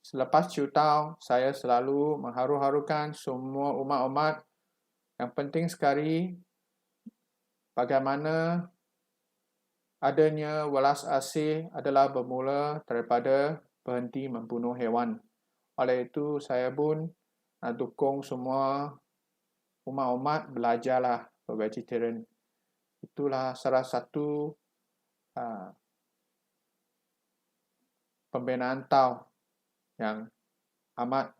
Speaker 1: selepas Chiu Tao, saya selalu mengharu-harukan semua umat-umat. Yang penting sekali, bagaimana adanya welas asih adalah bermula daripada berhenti membunuh hewan. Oleh itu, saya pun dukung semua umat-umat belajarlah bervegetarian. Itulah salah satu pembinaan Tao yang amat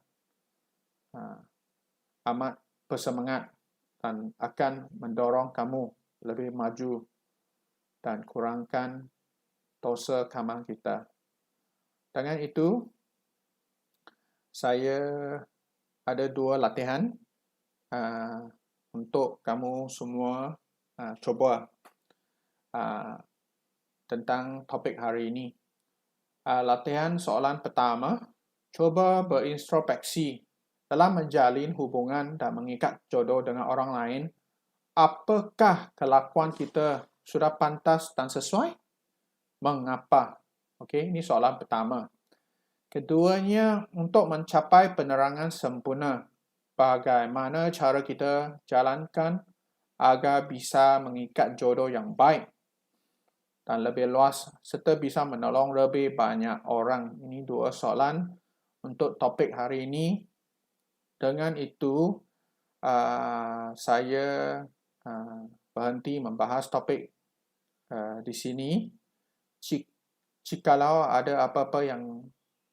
Speaker 1: bersemangat dan akan mendorong kamu lebih maju dan kurangkan dosa karma kita. Dengan itu, saya ada 2 latihan untuk kamu semua coba tentang topik hari ini. Latihan soalan pertama, coba berintrospeksi dalam menjalin hubungan dan mengikat jodoh dengan orang lain. Apakah kelakuan kita sudah pantas dan sesuai? Mengapa? Okey, ini soalan pertama. Keduanya, untuk mencapai penerangan sempurna, bagaimana cara kita jalankan agar bisa mengikat jodoh yang baik dan lebih luas serta bisa menolong lebih banyak orang. Ini 2 soalan untuk topik hari ini. Dengan itu, saya berhenti membahas topik di sini. Jikalau ada apa-apa yang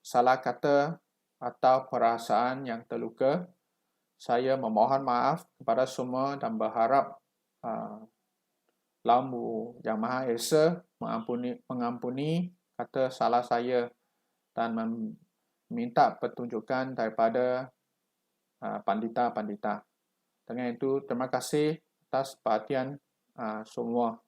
Speaker 1: salah kata atau perasaan yang terluka, saya memohon maaf kepada semua dan berharap Lambu Yang Maha Esa mengampuni kata salah saya dan meminta petunjukan daripada pandita-pandita. Dengan itu, terima kasih atas perhatian semua.